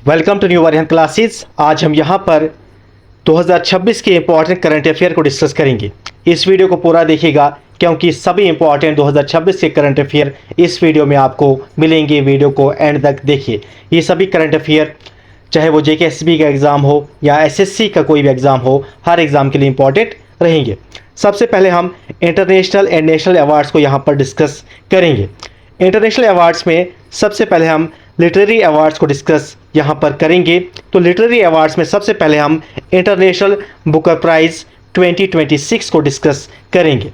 Welcome to new वरियन classes. आज हम यहाँ पर 2026 के इंपॉर्टेंट करंट अफेयर को डिस्कस करेंगे। इस वीडियो को पूरा देखिएगा क्योंकि सभी इंपॉर्टेंट 2026 के करंट अफेयर इस वीडियो में आपको मिलेंगे। वीडियो को एंड तक देखिए। ये सभी करंट अफेयर चाहे वो जेकेएसबी का एग्ज़ाम हो या एसएससी का कोई भी एग्ज़ाम हो, हर एग्ज़ाम के लिए इंपॉर्टेंट रहेंगे। सबसे पहले हम इंटरनेशनल एंड नेशनल अवार्ड्स को यहाँ पर डिस्कस करेंगे। इंटरनेशनल अवार्ड्स में सबसे पहले हम लिटरेरी अवार्ड्स को डिस्कस यहाँ पर करेंगे। तो लिटरेरी अवार्ड्स में सबसे पहले हम इंटरनेशनल बुकर प्राइज़ 2026 को डिस्कस करेंगे।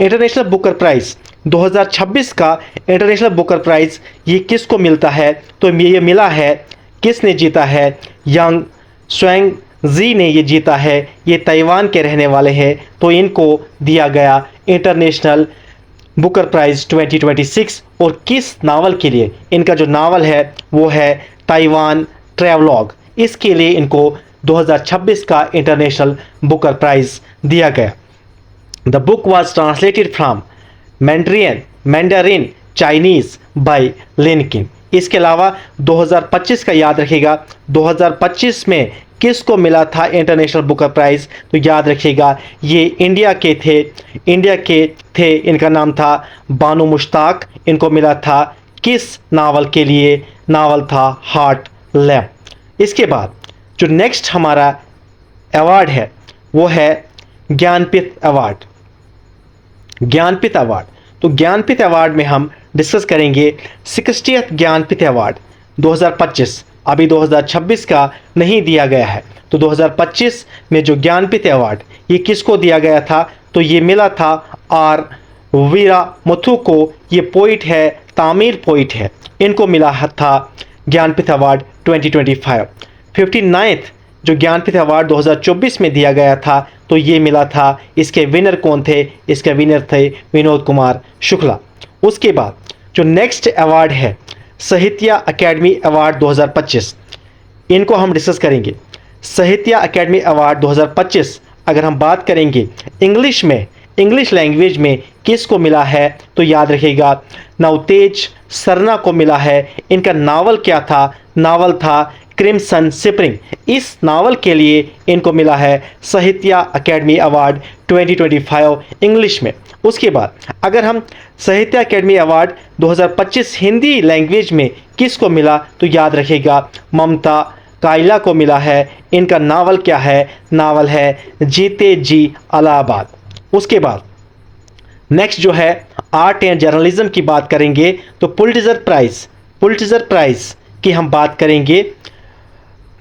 इंटरनेशनल बुकर प्राइज़ 2026 का इंटरनेशनल बुकर प्राइज़ ये किसको मिलता है? तो ये मिला है, किसने जीता है? यांग स्वांग जी ने ये जीता है। ये ताइवान के रहने वाले हैं, तो इनको दिया गया इंटरनेशनल बुकर प्राइज़ 2026। और किस नावल के लिए? इनका जो नावल है वो है ताइवान ट्रैवलॉग। इसके लिए इनको 2026 का इंटरनेशनल बुकर प्राइज़ दिया गया। The book was translated from Mandarin Chinese by Lin King. इसके अलावा 2025 का याद रखिएगा, 2025 में किसको मिला था इंटरनेशनल बुकर प्राइज़? तो याद रखिएगा ये इंडिया के थे। इनका नाम था बानो मुश्ताक। इनको मिला था किस नावल के लिए? नावल था हार्ट लैम्प। इसके बाद जो नेक्स्ट हमारा अवार्ड है वो है ज्ञानपीठ अवार्ड। ज्ञानपीठ अवार्ड, तो ज्ञानपीठ अवार्ड में हम डिस्कस करेंगे 60th ज्ञानपीठ अवार्ड 2025। अभी 2026 का नहीं दिया गया है, तो 2025 में जो ज्ञानपीठ अवार्ड ये किसको दिया गया था? तो ये मिला था आर वीरा मुथु को। ये पोइट है, तामिल पोइट है। इनको मिला था ज्ञानपीठ अवार्ड 2025। 59th जो ज्ञानपीठ अवार्ड 2024 में दिया गया था, तो ये मिला था, इसके विनर कौन थे? इसके विनर थे विनोद कुमार शुक्ला। उसके बाद जो नेक्स्ट अवार्ड है साहित्य अकेडमी अवार्ड 2025, इनको हम डिस्कस करेंगे। साहित्य अकेडमी अवार्ड 2025 अगर हम बात करेंगे इंग्लिश लैंग्वेज में किसको मिला है? तो याद रखिएगा नवतेज सरना को मिला है। इनका नावल क्या था? नावल था क्रिम्सन स्प्रिंग। इस नावल के लिए इनको मिला है साहित्य अकेडमी अवार्ड 2025 इंग्लिश में। उसके बाद अगर हम साहित्य अकेडमी अवार्ड 2025 हिंदी लैंग्वेज में किसको मिला? तो याद रखिएगा ममता कायला को मिला है। इनका नावल क्या है? नावल है जीते जी इलाहाबाद। उसके बाद नेक्स्ट जो है आर्ट एंड जर्नलिज्म की बात करेंगे, तो पुलिट्जर प्राइज़ की हम बात करेंगे।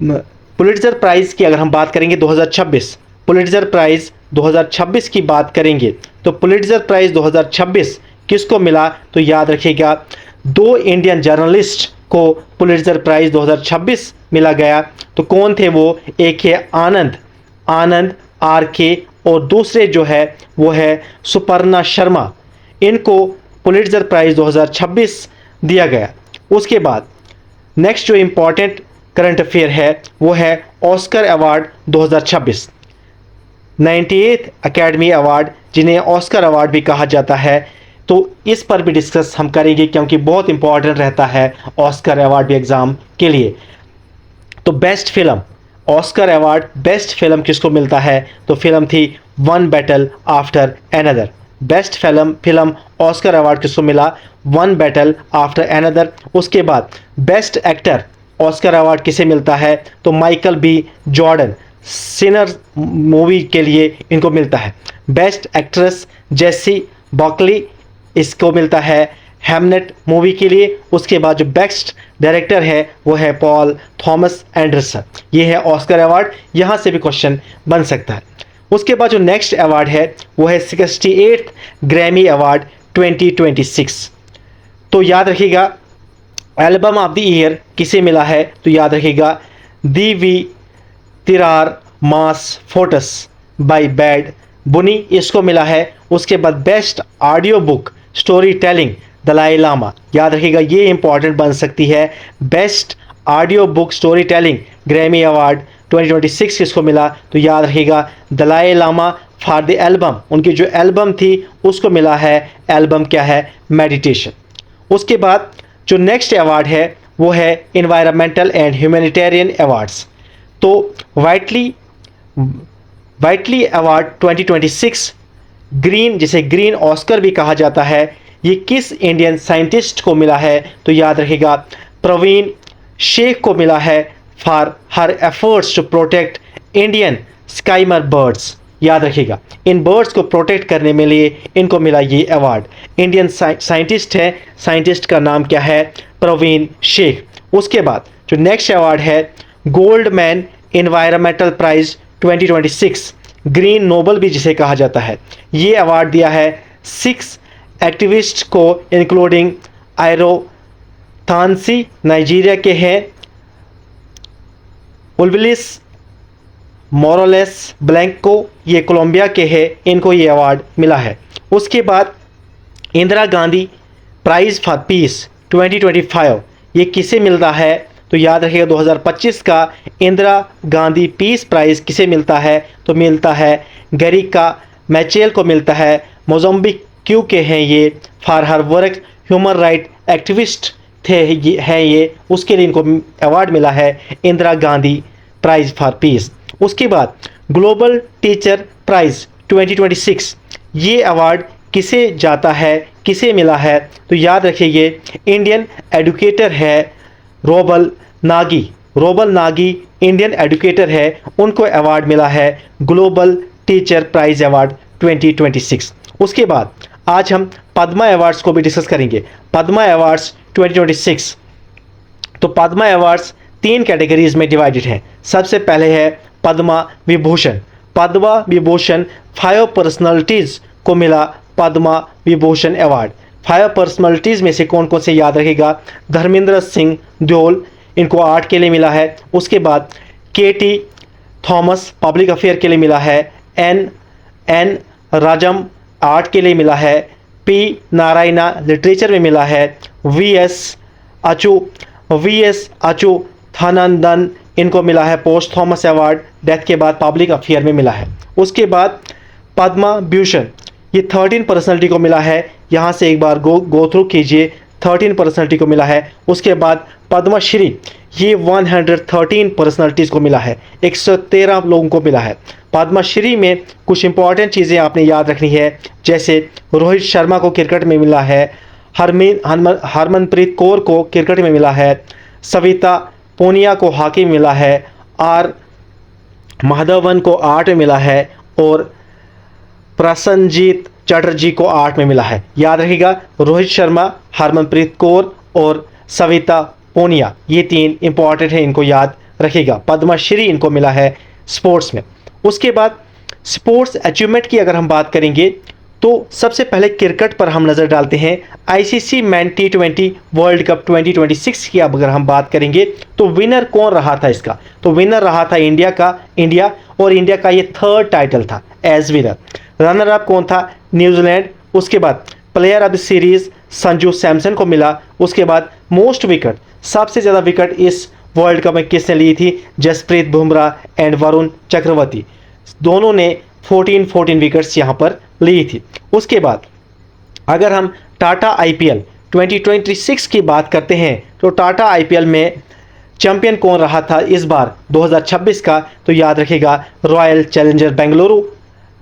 पुलिट्जर प्राइज़ की अगर हम बात करेंगे 2026, पुलिट्जर प्राइज़ 2026 की बात करेंगे, तो पुलिट्जर प्राइज़ 2026 किसको मिला? तो याद रखिएगा 2 इंडियन जर्नलिस्ट को पुलिट्जर प्राइज़ 2026 मिला गया। तो कौन थे वो? एक है आनंद RK और दूसरे जो है वो है सुपर्णा शर्मा। इनको पुलिट्जर प्राइज़ 2026 दिया गया। उसके बाद नेक्स्ट जो इम्पॉर्टेंट करंट अफेयर है वो है Oscar award 2026। 98th academy award, जिन्हें ऑस्कर अवार्ड भी कहा जाता है, तो इस पर भी डिस्कस हम करेंगे क्योंकि बहुत इंपॉर्टेंट रहता है ऑस्कर अवार्ड भी एग्ज़ाम के लिए। तो best film Oscar award best film किसको मिलता है? तो फिल्म थी one battle after another. Best film Oscar award किसको मिला? One battle after another. उसके बाद बेस्ट एक्टर ऑस्कर अवार्ड किसे मिलता है? तो Michael B. Jordan Sinner movie के लिए इनको मिलता है। बेस्ट एक्ट्रेस जेसी बॉकली, इसको मिलता है हैमनेट मूवी के लिए। उसके बाद जो बेस्ट डायरेक्टर है वो है पॉल थॉमस एंडरसन। ये है ऑस्कर अवार्ड, यहाँ से भी क्वेश्चन बन सकता है। उसके बाद जो नेक्स्ट अवार्ड है वो है 68th ग्रैमी अवार्ड 2026। तो याद रखिएगा एल्बम ऑफ द ईयर किसे मिला है? तो याद रखिएगा Debi Tirar Mas Fotos by Bad Bunny, इसको मिला है। उसके बाद best audio book story telling Dalai Lama. याद रखिएगा ये इंपॉर्टेंट बन सकती है। Best audio book story telling Grammy award 2026 किसको मिला? तो याद रखिएगा Dalai Lama for the album. उनकी जो एल्बम थी उसको मिला है। एल्बम क्या है? मेडिटेशन। उसके बाद जो नेक्स्ट अवार्ड है वो है इन्वायरमेंटल एंड ह्यूमैनिटेरियन अवार्ड्स। तो वाइटली अवार्ड 2026 ग्रीन, जिसे ग्रीन ऑस्कर भी कहा जाता है, ये किस इंडियन साइंटिस्ट को मिला है? तो याद रखिएगा प्रवीण शेख को मिला है for her efforts to protect Indian skimmer birds. याद रखिएगा इन बर्ड्स को प्रोटेक्ट करने में लिए इनको मिला ये अवार्ड। इंडियन साइंटिस्ट है, साइंटिस्ट का नाम क्या है? प्रवीण शेख। उसके बाद जो नेक्स्ट अवार्ड है Goldman environmental prize 2026, green Nobel भी जिसे कहा जाता है, ये अवार्ड दिया है 6 एक्टिविस्ट को, इंक्लूडिंग आयरो थानसी नाइजीरिया के हैं, उल्विलिस मोरोलेस ब्लैंको ये कोलंबिया के हैं, इनको ये अवार्ड मिला है। उसके बाद Indira Gandhi prize for piece 2025 ये किसे मिलता है? तो याद रखिएगा 2025 का इंदिरा गांधी पीस प्राइज़ किसे मिलता है? तो मिलता है गरिका मैचेल को मिलता है। मोज़म्बिक क्यों के हैं ये, for her work human right activist थे ये, उसके लिए इनको अवार्ड मिला है Indira Gandhi prize for piece. उसके बाद ग्लोबल टीचर प्राइज़ 2026 ये अवार्ड किसे जाता है, किसे मिला है? तो याद रखिए इंडियन एडुकेटर है रोबल नागी इंडियन एडुकेटर है, उनको अवार्ड मिला है ग्लोबल टीचर प्राइज़ अवार्ड 2026। उसके बाद आज हम पद्मा अवार्ड्स को भी डिस्कस करेंगे। पद्मा अवार्ड्स 2026, तो पद्मा अवार्ड्स 3 कैटेगरीज में डिवाइडेड हैं। सबसे पहले है पद्मा विभूषण। पद्मा विभूषण 5 पर्सनालिटीज़ को मिला पद्मा विभूषण अवार्ड। 5 पर्सनालिटीज़ में से कौन कौन से याद रखेगा? धर्मेंद्र सिंह देओल, इनको आर्ट के लिए मिला है। उसके बाद KT थॉमस पब्लिक अफेयर के लिए मिला है। N राजम आर्ट के लिए मिला है। P नारायणा लिटरेचर में मिला है। VS अच्युतानंदन इनको मिला है पोस्ट थॉमस अवार्ड, डेथ के बाद पब्लिक अफेयर में मिला है। उसके बाद पद्मा भूषण ये 13 पर्सनालिटी को मिला है। यहाँ से एक बार गो थ्रू कीजिए, 13 पर्सनालिटी को मिला है। उसके बाद पद्मश्री ये 113 पर्सनालिटीज़ को मिला है, 113 लोगों को मिला है। पद्मश्री में कुछ इंपॉर्टेंट चीज़ें आपने याद रखनी है, जैसे रोहित शर्मा को क्रिकेट में मिला है, हरमनप्रीत कौर को क्रिकेट में मिला है, सविता पूनिया को हॉकी में मिला है, R माधवन को आर्ट में मिला है, और प्रसन्नजीत चटर्जी को आर्ट में मिला है। याद रखिएगा रोहित शर्मा, हरमनप्रीत कौर और सविता पूनिया ये 3 इंपॉर्टेंट हैं, इनको याद रखिएगा। पद्मश्री इनको मिला है स्पोर्ट्स में। उसके बाद स्पोर्ट्स अचीवमेंट की अगर हम बात करेंगे तो सबसे पहले क्रिकेट पर हम नज़र डालते हैं। ICC man T20 world cup 2026 की अगर हम बात करेंगे तो विनर कौन रहा था इसका? तो विनर रहा था इंडिया, और इंडिया का ये 3rd टाइटल था एज विनर। रनर अप कौन था? न्यूजीलैंड। उसके बाद player of the series Sanju Samson को मिला। उसके बाद मोस्ट विकेट, सबसे ज़्यादा विकेट इस वर्ल्ड कप में किसने ली थी? जसप्रीत बुमराह एंड वरुण चक्रवर्ती, दोनों ने 14 विकेट्स यहाँ पर ली थी। उसके बाद अगर हम टाटा IPL 2026 की बात करते हैं तो टाटा IPL में चैंपियन कौन रहा था इस बार 2026 का? तो याद रखिएगा रॉयल चैलेंजर बेंगलुरु,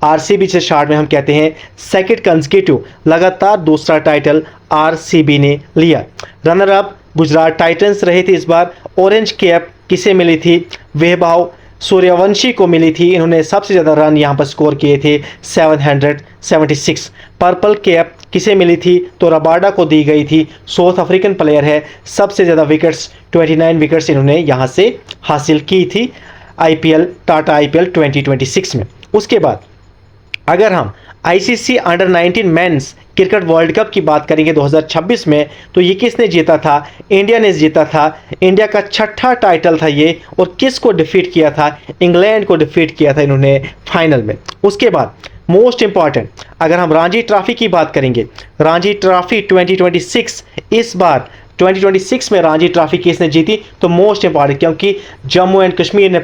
RCB से शॉर्ट में हम कहते हैं। 2nd कंसेक्यूटिव लगातार दूसरा टाइटल RCB ने लिया। रनर अप गुजरात टाइटंस रहे थे इस बार। ऑरेंज कैप किसे मिली थी? वैभव सूर्यवंशी को मिली थी, इन्होंने सबसे ज़्यादा रन यहाँ पर स्कोर किए थे 776। पर्पल कैप किसे मिली थी? तो रबाडा को दी गई थी, साउथ अफ्रीकन प्लेयर है, सबसे ज़्यादा विकेट्स 29 विकेट्स इन्होंने यहाँ से हासिल की थी टाटा IPL 2026 में। उसके बाद अगर हम ICC under 19 men's cricket world cup की बात करेंगे 2026 में, तो ये किसने जीता था? इंडिया ने जीता था। इंडिया का 6ठा टाइटल था ये, और किसको डिफीट किया था? इंग्लैंड को डिफीट किया था इन्होंने फाइनल में। उसके बाद मोस्ट इंपॉर्टेंट अगर हम रणजी ट्रॉफी की बात करेंगे, रणजी ट्रॉफी 2026 इस बार 2026 में रणजी ट्रॉफी किसने जीती? तो मोस्ट इंपॉर्टेंट, क्योंकि जम्मू एंड कश्मीर ने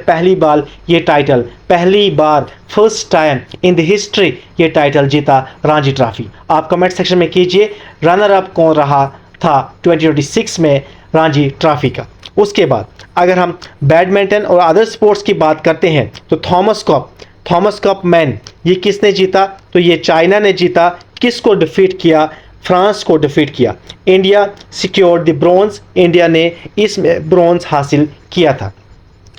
पहली बार first time in the history ये टाइटल जीता रणजी ट्रॉफी। आप कमेंट सेक्शन में कीजिए रनर अप कौन रहा था 2026 में रणजी ट्रॉफी का। उसके बाद अगर हम बैडमिंटन और अदर स्पोर्ट्स की बात करते हैं तो थॉमस कप मैन ये किसने जीता? तो ये चाइना ने जीता। किसको डिफीट किया? फ्रांस को डिफीट किया। India secured the bronze, India ने इसमें ब्रॉन्ज हासिल किया था।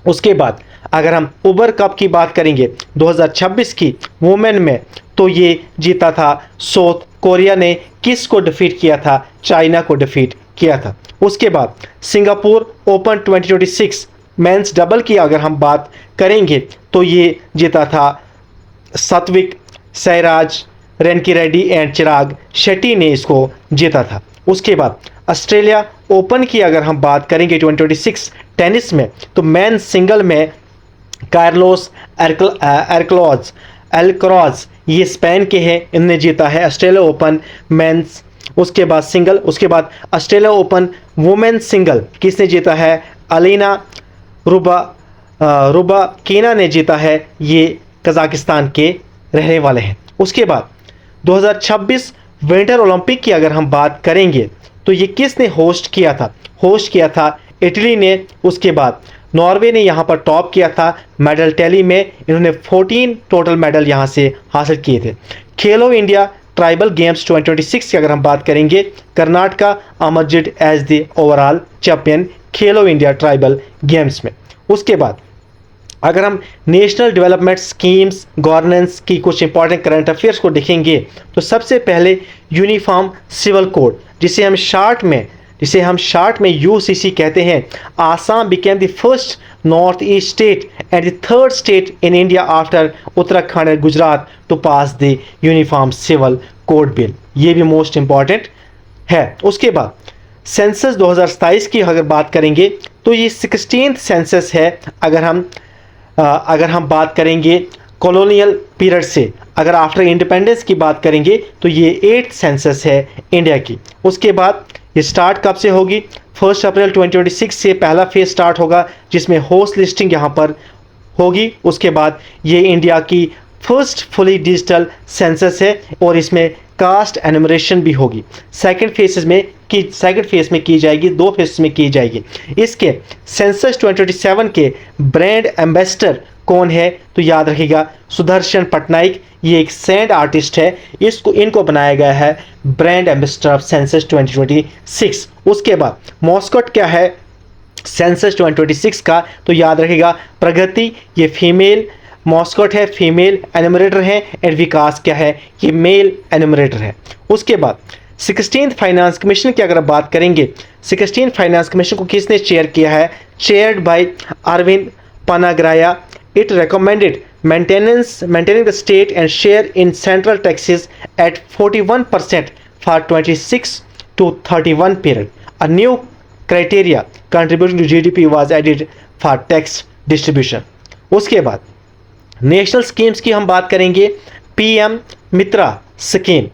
उसके बाद अगर हम उबर कप की बात करेंगे 2026 की वुमेन में, तो ये जीता था साउथ कोरिया ने। किसको डिफीट किया था? चाइना को डिफीट किया था। उसके बाद सिंगापुर ओपन 2026 मेंस डबल की अगर हम बात करेंगे तो ये जीता था सात्विक साईराज रेनकी रेड्डी एंड चिराग शेट्टी ने इसको जीता था। उसके बाद ऑस्ट्रेलिया ओपन की अगर हम बात करेंगे 2026 टेनिस में, तो मेन सिंगल में कार्लोस एल्कराज ये स्पेन के हैं, इनने जीता है ऑस्ट्रेलिया ओपन मेंस। उसके बाद सिंगल, उसके बाद ऑस्ट्रेलिया ओपन वुमेन सिंगल किसने जीता है? अलीना रुबाकीना ने जीता है, ये कजाकिस्तान के रहने वाले हैं। उसके बाद 2026 विंटर ओलंपिक की अगर हम बात करेंगे तो ये किसने होस्ट किया था? होस्ट किया था इटली ने। उसके बाद नॉर्वे ने यहाँ पर टॉप किया था मेडल टैली में, इन्होंने 14 टोटल मेडल यहाँ से हासिल किए थे। खेलो इंडिया ट्राइबल गेम्स 2026 की अगर हम बात करेंगे, Karnataka emerged as the overall champion Khelo India tribal games में। उसके बाद अगर हम नेशनल डेवलपमेंट स्कीम्स गवर्नेंस की कुछ इंपॉर्टेंट करंट अफेयर्स को देखेंगे तो सबसे पहले यूनिफॉर्म सिविल कोड जिसे हम शार्ट में यूसीसी कहते हैं। Assam became the first north east state and the third state in India after Uttarakhand and Gujarat to pass the uniform civil code bill. ये भी मोस्ट इंपॉर्टेंट है। उसके बाद सेंसस 2027 की अगर बात करेंगे तो ये 16th सेंसस है। अगर हम बात करेंगे कॉलोनियल पीरियड से, अगर आफ्टर इंडिपेंडेंस की बात करेंगे तो ये 8th सेंसस है इंडिया की। उसके बाद ये स्टार्ट कब से होगी? 1 अप्रैल 2026 से पहला फेज स्टार्ट होगा जिसमें होस्ट लिस्टिंग यहाँ पर होगी। उसके बाद ये इंडिया की फर्स्ट फुली डिजिटल सेंसस है और इसमें कास्ट एनुमरेशन भी होगी। सेकंड फेज में की जाएगी, 2 फेज में की जाएगी। इसके सेंसस 2027 के ब्रांड एम्बेसडर कौन है? तो याद रखिएगा सुदर्शन पटनायक, ये एक सैंड आर्टिस्ट है, इनको बनाया गया है ब्रांड एम्बेसडर ऑफ सेंसस 2026। उसके बाद मॉस्कॉट क्या है सेंसस 2026 का? तो याद रखिएगा प्रगति, ये फीमेल मॉस्कॉट है, फीमेल एनुमरेटर है, एंड विकास क्या है? ये मेल एनुमरेटर है। उसके बाद 16th फाइनेंस कमीशन की अगर बात करेंगे, 16th फाइनेंस कमीशन को किसने चेयर किया है? Chaired by Arvind Panagariya. It recommended maintaining the state and share in central taxes at 41% for 26 to 31 period. A new criteria contributing to GDP was added for tax distribution. उसके बाद national schemes की हम बात करेंगे। PM Mitra scheme,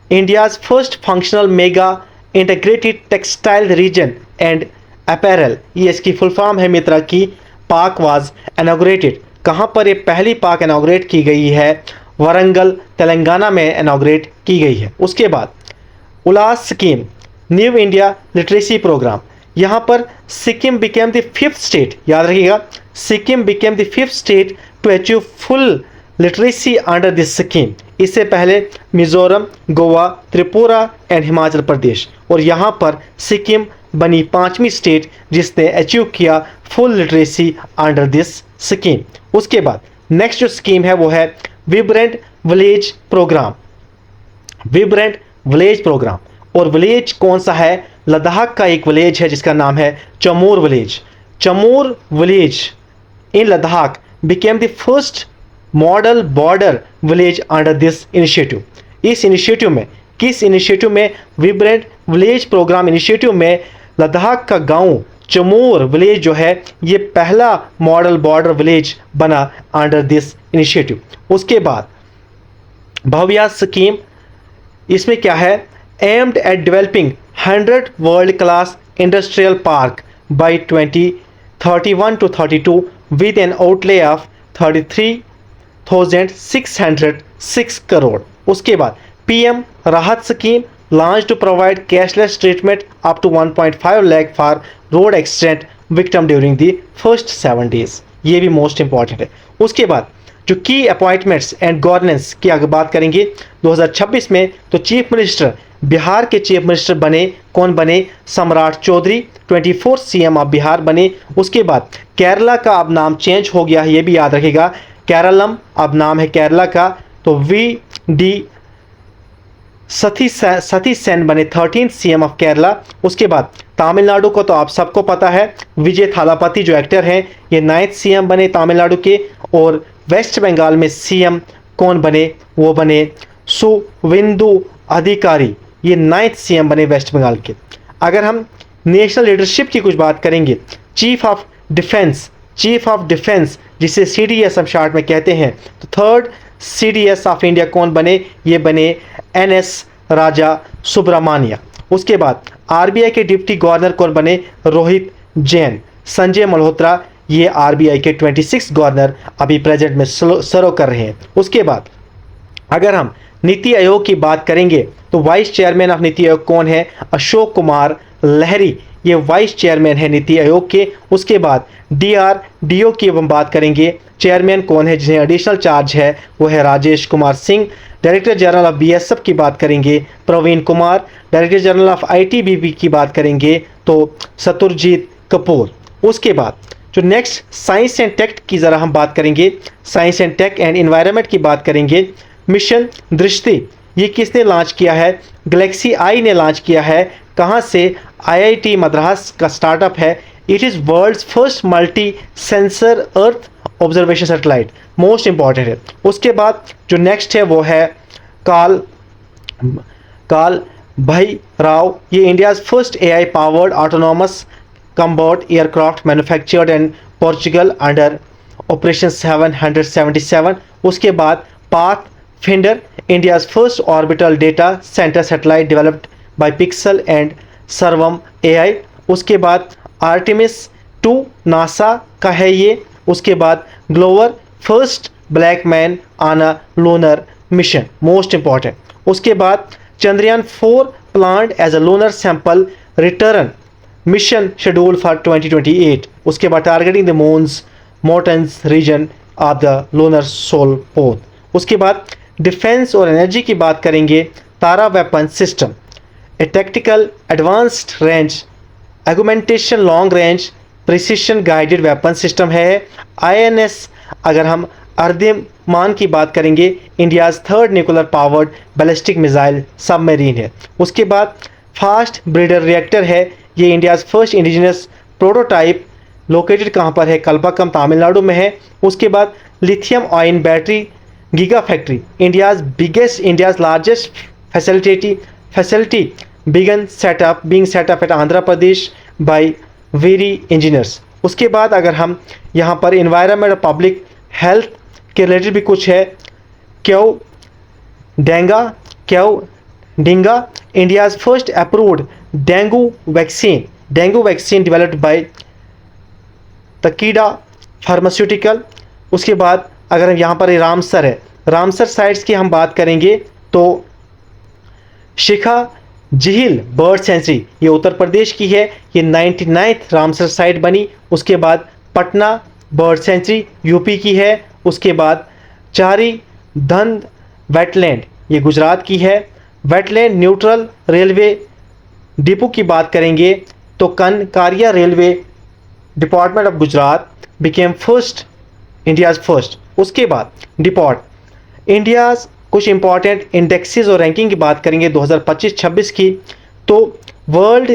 India's first functional mega integrated textile reason and apparel, ये इसकी full form है मित्रा की। पाक वाज इनॉग्रेटेड, कहाँ पर ये पहली पाक इनॉग्रेट की गई है? वरंगल तेलंगाना में इनॉग्रेट की गई है। उसके बाद Ullas scheme, new India literacy programme, यहाँ पर Sikkim became the 5th state, याद रखिएगा Sikkim became the 5th state to achieve full literacy under this scheme. इससे पहले मिजोरम, गोवा, त्रिपुरा एंड हिमाचल प्रदेश, और यहाँ पर सिक्किम बनी 5वीं स्टेट जिसने अचीव किया full literacy under this scheme. उसके बाद नेक्स्ट जो स्कीम है वो है vibrant village programme. Vibrant village programme, और विलेज कौन सा है? लद्दाख का एक विलेज है जिसका नाम है Chumar village. Chumar village in Ladakh became the first model border village under this initiative. इस इनिशिएटिव में, किस इनिशिएटिव में? विब्रेंट विलेज प्रोग्राम इनिशिएटिव में लद्दाख का गांव चमोर विलेज जो है ये पहला मॉडल बॉर्डर विलेज बना अंडर दिस इनिशिएटिव। उसके बाद भव्या स्कीम, इसमें क्या है? Aimed at developing 100 world class industrial park by 2031 to 32 with an outlay of 33,606 crore. उसके बाद PM Rahat scheme launched to provide cashless treatment up to 1.5 lakh for road accident victim during the first 7 days। ये भी most important है। उसके बाद जो की appointments and governance की अगर बात करेंगे 2026 में, तो चीफ मिनिस्टर, बिहार के चीफ मिनिस्टर बने, कौन बने? सम्राट चौधरी 24 सीएम ऑफ बिहार बने। उसके बाद केरला का अब नाम चेंज हो गया है, ये भी याद रखिएगा, केरलम अब नाम है केरला का, तो वी डी सतीश सेन बने 13 सीएम ऑफ केरला। उसके बाद तमिलनाडु को तो आप सबको पता है, विजय थालापति जो एक्टर हैं ये 9th सीएम बने तमिलनाडु के। और वेस्ट बंगाल में सीएम कौन बने? वो बने सुवेंदु अधिकारी, ये 9th सीएम बने वेस्ट बंगाल के। अगर हम नेशनल लीडरशिप की कुछ बात करेंगे, चीफ ऑफ डिफेंस जिसे सीडीएस हम शॉर्ट में कहते हैं, तो 3rd सीडीएस ऑफ इंडिया कौन बने? ये बने एनएस राजा सुब्रमण्य। उसके बाद आरबीआई के डिप्टी गवर्नर कौन बने? रोहित जैन। संजय मल्होत्रा ये आरबीआई के 26 गवर्नर अभी प्रेजेंट में सर्व कर रहे हैं। उसके बाद अगर हम नीति आयोग की बात करेंगे तो vice chairman of NITI Aayog कौन है? अशोक कुमार लहरी, ये वाइस चेयरमैन है नीति आयोग के। उसके बाद डीआरडीओ की हम बात करेंगे, चेयरमैन कौन है जिन्हें एडिशनल चार्ज है? वो है Rajesh Kumar Singh. Director general of BSF की बात करेंगे Praveen Kumar. Director general of ITBP की बात करेंगे तो सतुरजीत कपूर। उसके बाद जो नेक्स्ट साइंस एंड टेक की ज़रा हम बात करेंगे, science and tech and environment की बात करेंगे। मिशन दृष्टि ये किसने लॉन्च किया है? गैलेक्सी आई ने लॉन्च किया है। कहाँ से? आईआईटी मद्रास का स्टार्टअप है। It is world's first multi sensor earth observation satellite, most important है। उसके बाद जो नेक्स्ट है वो है काल भैरव, ये India's first AI powered autonomous combat aircraft manufactured in Portugal under operation 777। उसके बाद path finder, India's first orbital data centre satellite developed by pixel and सर्वम एआई। उसके बाद आर्टेमिस 2 नासा का है ये। उसके बाद Glover, first black man on a lunar mission, most important. उसके बाद Chandrayaan 4 planned as a lunar sample return mission scheduled for 2028। उसके बाद targeting the Mons Mouton region of the lunar south pole. उसके बाद डिफेंस और एनर्जी की बात करेंगे, TARA weapon system, a tactical advanced range augmentation long range precision guided weapon system है। INS अगर हम अर्धमान की बात करेंगे, India's 3rd nuclear powered ballistic missile submarine है। उसके बाद फास्ट ब्रीडर रिएक्टर है, ये India's first indigenous prototype, located कहाँ पर है? कल्पाकम तमिलनाडु में है। उसके बाद lithium ion battery giga factory, India's largest facility being set up at Andhra Pradesh by very engineers. उसके बाद अगर हम यहाँ पर इन्वायरमेंट और पब्लिक हेल्थ के रिलेटेड भी कुछ है, Qdenga, India's first approved dengue vaccine developed by Takeda pharmaceutical. उसके बाद अगर हम यहाँ पर रामसर है, रामसर साइट्स की हम बात करेंगे तो शिखा झील बर्ड सेंचुरी ये उत्तर प्रदेश की है, ये 99th रामसर साइट बनी। उसके बाद पटना बर्ड सेंचुरी यूपी की है। उसके बाद चारी धंध वेटलैंड ये गुजरात की है। वेटलैंड न्यूट्रल रेलवे डिपो की बात करेंगे तो Kankaria railway department of Gujarat became first, India's first. उसके बाद डिपॉर्ट इंडियाज़ कुछ इंपॉर्टेंट इंडेक्सेस और रैंकिंग की बात करेंगे 2025-26 की, तो वर्ल्ड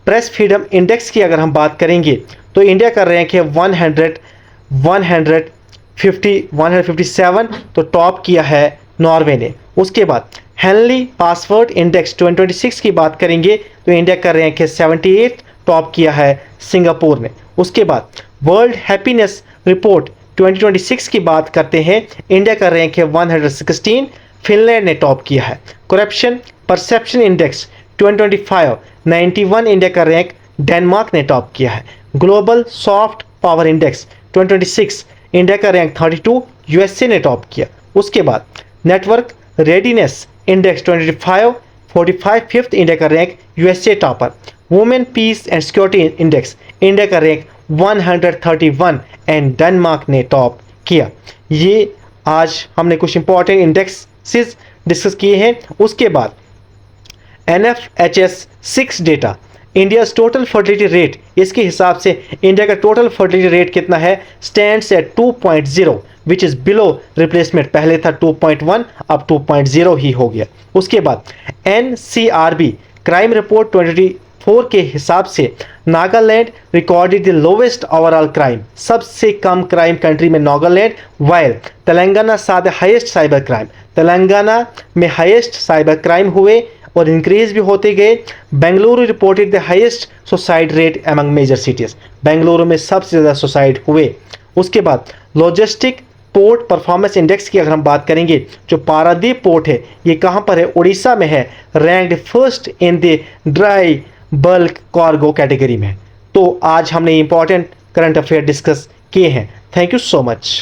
प्रेस फ्रीडम इंडेक्स की अगर हम बात करेंगे तो इंडिया का रैंक है 157, तो टॉप किया है नॉर्वे ने। उसके बाद हेनली पासवर्ड इंडेक्स 2026 की बात करेंगे तो इंडिया का रैंक है 78, टॉप किया है सिंगापुर ने। उसके बाद वर्ल्ड हैप्पीनेस रिपोर्ट 2026 की बात करते हैं, इंडिया का रैंक है 116, फिनलैंड ने टॉप किया है। करप्शन परसेप्शन इंडेक्स 2025 91, इंडिया का रैंक डेनमार्क ने टॉप किया है। Global soft power index 2026, India का रैंक 32, यूएसए ने टॉप किया। उसके बाद network readiness index 2025, 45 fifth India का rank, USA topper. Women peace and security index, India का रैंक 131 एंड डेनमार्क ने टॉप किया। ये आज हमने कुछ इंपॉर्टेंट इंडेक्सेस डिस्कस किए हैं। उसके बाद NFHS 6 data, India total fertility rate, इसके हिसाब से इंडिया का टोटल फर्टिलिटी रेट कितना है, stands eight 2.0 which is below replacement. पहले था 2.1, अब 2.0 ही हो गया। उसके बाद NCRB क्राइम रिपोर्ट 2024 के हिसाब से Nagaland recorded the lowest overall crime, सबसे कम क्राइम कंट्री में नागालैंड, वाइल तेलंगाना सा the highest cyber crime, Telangana में हाईएस्ट साइबर क्राइम हुए और इंक्रीज भी होते गए। Bengaluru reported the highest suicide rate among major cities, Bengaluru में सबसे ज़्यादा सुसाइड हुए। उसके बाद लॉजिस्टिक पोर्ट परफॉर्मेंस इंडेक्स की अगर हम बात करेंगे, जो पारादीप पोर्ट है ये कहाँ पर है, उड़ीसा में है, ranked first in the dry bulk cargo category में। तो आज हमने इंपॉर्टेंट करंट अफेयर डिस्कस किए हैं। Thank you so much.